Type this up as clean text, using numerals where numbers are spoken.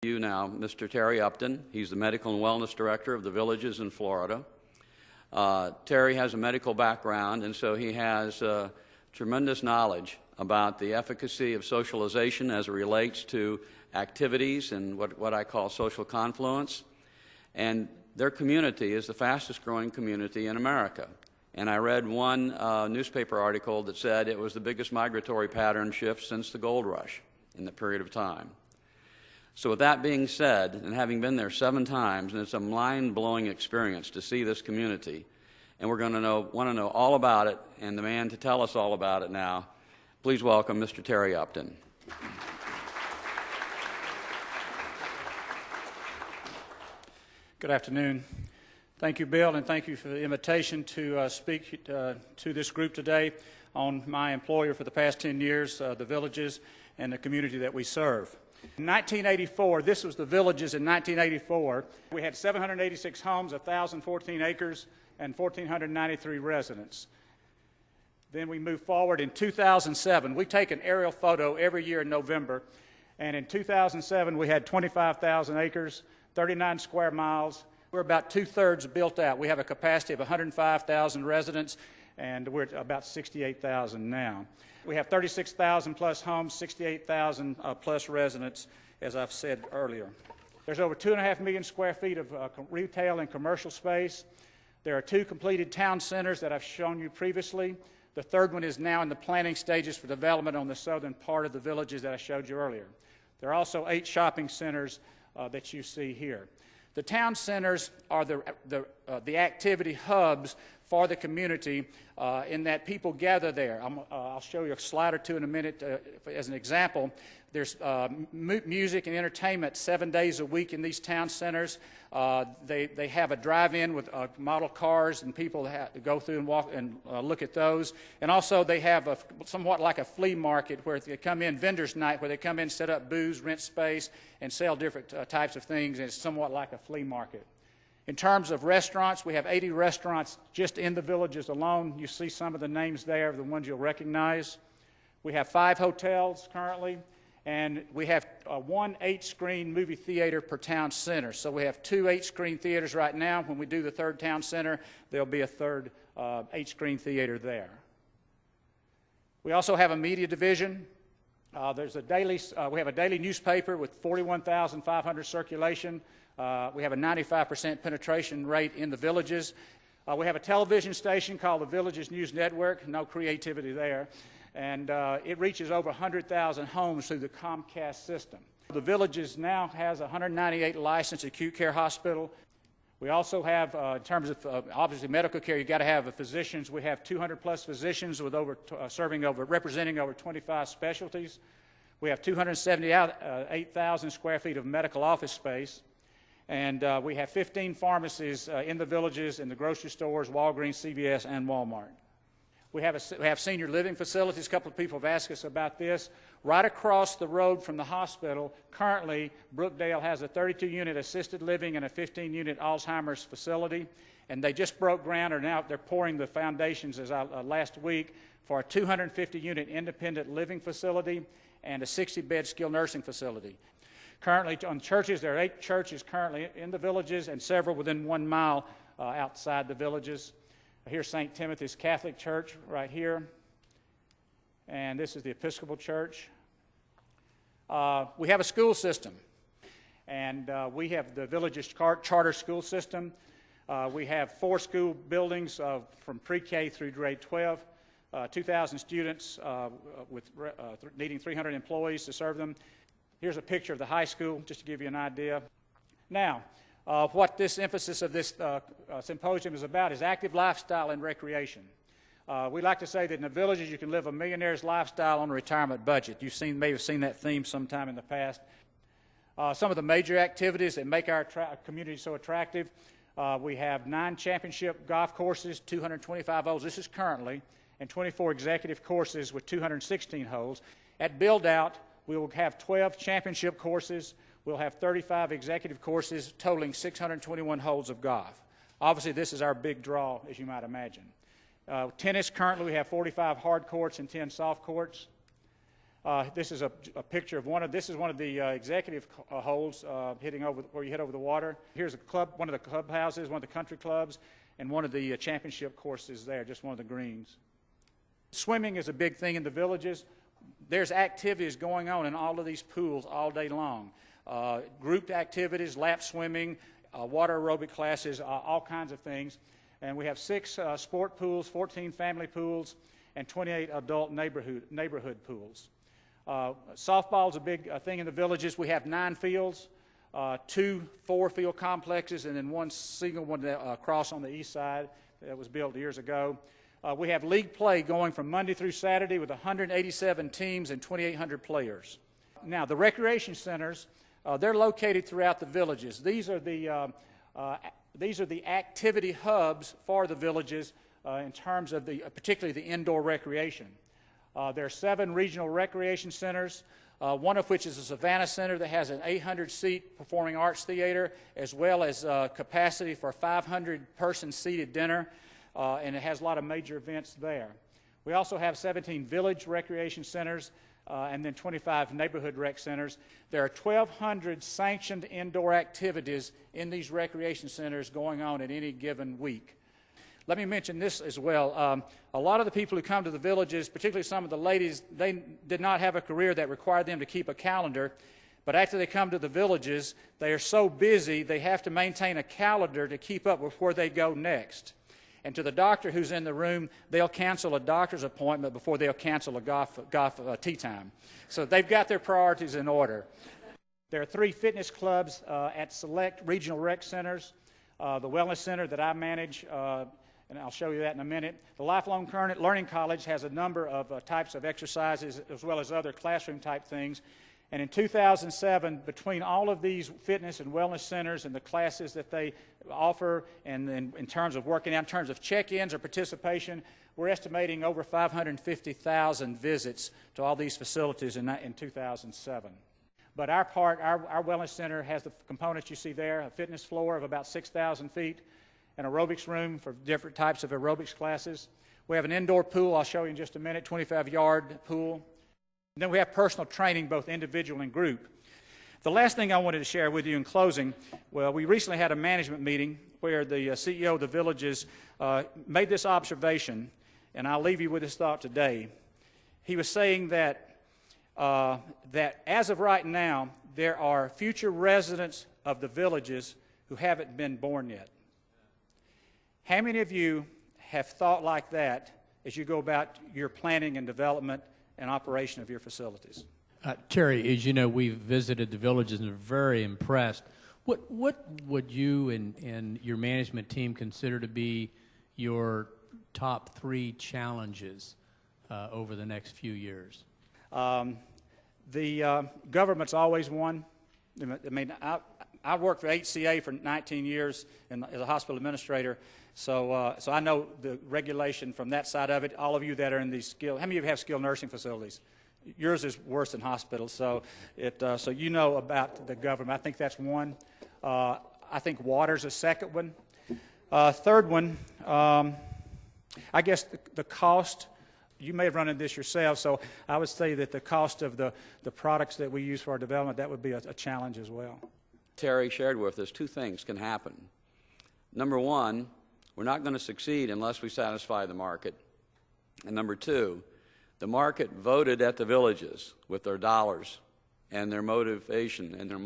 You now, Mr. Terry Upton. He's the Medical and Wellness Director of the Villages in Florida. Terry has a medical background, and so he has tremendous knowledge about the efficacy of socialization as it relates to activities and what I call social confluence. And their community is the fastest growing community in America. And I read one newspaper article that said it was the biggest migratory pattern shift since the gold rush in the period of time. So with that being said, and having been there 7 times, and it's a mind-blowing experience to see this community, and we're going to want to know all about it, and the man to tell us all about it now, please welcome Mr. Terry Upton. Good afternoon. Thank you, Bill, and thank you for the invitation to speak to this group today on my employer for the past 10 years, the Villages, and the community that we serve. In 1984, this was the Villages in 1984. We had 786 homes, 1,014 acres, and 1,493 residents. Then we moved forward in 2007. We take an aerial photo every year in November, and in 2007 we had 25,000 acres, 39 square miles. We're about 2/3 built out. We have a capacity of 105,000 residents, and we're at about 68,000 now. We have 36,000 plus homes, 68,000 plus residents, as I've said earlier. There's over 2.5 million square feet of retail and commercial space. There are 2 completed town centers that I've shown you previously. The 3rd one is now in the planning stages for development on the southern part of the Villages that I showed you earlier. There are also 8 shopping centers that you see here. The town centers are the activity hubs for the community in that people gather there. I'll show you a slide or 2 in a minute as an example. There's music and entertainment 7 days a week in these town centers. They have a drive-in with model cars, and people have to go through and walk and look at those. And also they have somewhat like a flea market where they come in, vendors night, where they come in, set up booths, rent space, and sell different types of things, and it's somewhat like a flea market. In terms of restaurants, we have 80 restaurants just in the Villages alone. You see some of the names there, the ones you'll recognize. We have 5 hotels currently, and we have 1 8-screen movie theater per town center. So we have 2 8-screen theaters right now. When we do the 3rd town center, there'll be a 3rd 8-screen theater there. We also have a media division. We have a daily newspaper with 41,500 circulation. We have a 95% penetration rate in the Villages. We have a television station called the Villages News Network, no creativity there, and it reaches over 100,000 homes through the Comcast system. The Villages now has a 198 licensed acute care hospital. We also have, in terms of obviously medical care, you've got to have physicians. We have 200 plus physicians with representing over 25 specialties. We have 278,000 square feet of medical office space. And we have 15 pharmacies in the Villages, in the grocery stores, Walgreens, CVS, and Walmart. We have senior living facilities. A couple of people have asked us about this. Right across the road from the hospital, currently, Brookdale has a 32-unit assisted living and a 15-unit Alzheimer's facility. And they just broke ground, or now they're pouring the foundations last week for a 250-unit independent living facility and a 60-bed skilled nursing facility. Currently, on churches, there are 8 churches currently in the Villages and several within 1 mile outside the Villages. Here's St. Timothy's Catholic Church right here, and this is the Episcopal Church. We have a school system, and we have the Villages charter school system. We have 4 school buildings from pre-K through grade 12, 2,000 students needing 300 employees to serve them. Here's a picture of the high school, just to give you an idea. Now, what this emphasis of this symposium is about is active lifestyle and recreation. We like to say that in the Villages you can live a millionaire's lifestyle on a retirement budget. You may have seen that theme sometime in the past. Some of the major activities that make our community so attractive, we have 9 championship golf courses, 225 holes, this is currently, and 24 executive courses with 216 holes. At build-out, we will have 12 championship courses. We'll have 35 executive courses totaling 621 holes of golf. Obviously, this is our big draw, as you might imagine. Tennis, currently we have 45 hard courts and 10 soft courts. This is a picture of this is one of the executive holes hitting over where you hit over the water. Here's one of the clubhouses, one of the country clubs, and one of the championship courses there, just one of the greens. Swimming is a big thing in the villages. There's activities going on in all of these pools all day long. Grouped activities, lap swimming, water aerobic classes, all kinds of things. And we have 6 sport pools, 14 family pools, and 28 adult neighborhood pools. Softball is a big thing in the villages. We have 9 fields, 2 4-field complexes, and then one single one across on the east side that was built years ago. We have league play going from Monday through Saturday with 187 teams and 2,800 players. Now, the recreation centers, they're located throughout the villages. These are the activity hubs for the villages in terms of particularly the indoor recreation. There are 7 regional recreation centers, one of which is the Savannah Center that has an 800-seat performing arts theater, as well as capacity for a 500-person seated dinner, and it has a lot of major events there. We also have 17 village recreation centers and then 25 neighborhood rec centers. There are 1,200 sanctioned indoor activities in these recreation centers going on at any given week. Let me mention this as well. A lot of the people who come to the villages, particularly some of the ladies, they did not have a career that required them to keep a calendar. But after they come to the villages, they are so busy they have to maintain a calendar to keep up with where they go next. And to the doctor who's in the room, they'll cancel a doctor's appointment before they'll cancel a golf tea time. So they've got their priorities in order. There are 3 fitness clubs at select regional rec centers. The Wellness Center that I manage, and I'll show you that in a minute. The Lifelong Learning College has a number of types of exercises as well as other classroom-type things. And in 2007, between all of these fitness and wellness centers and the classes that they offer, and in terms of working out, in terms of check-ins or participation, we're estimating over 550,000 visits to all these facilities in 2007. But our wellness center has the components you see there, a fitness floor of about 6,000 feet, an aerobics room for different types of aerobics classes. We have an indoor pool, I'll show you in just a minute, 25-yard pool. And then we have personal training, both individual and group. The last thing I wanted to share with you in closing, well, we recently had a management meeting where the CEO of the villages made this observation, and I'll leave you with this thought today. He was saying that as of right now, there are future residents of the villages who haven't been born yet. How many of you have thought like that as you go about your planning and development and operation of your facilities? Terry, as you know, we've visited the villages and are very impressed. What would you and your management team consider to be your top 3 challenges over the next few years? The government's always one. I mean, I worked for HCA for 19 years as a hospital administrator, so I know the regulation from that side of it. All of you that are in these how many of you have skilled nursing facilities? Yours is worse than hospitals, so so you know about the government. I think that's one. I think water's a second one. Third one, I guess the cost. You may have run into this yourself, so I would say that the cost of the products that we use for our development, that would be a challenge as well. Terry shared with us 2 things can happen. Number 1, we're not going to succeed unless we satisfy the market. And number 2, the market voted at the villages with their dollars and their motivation and their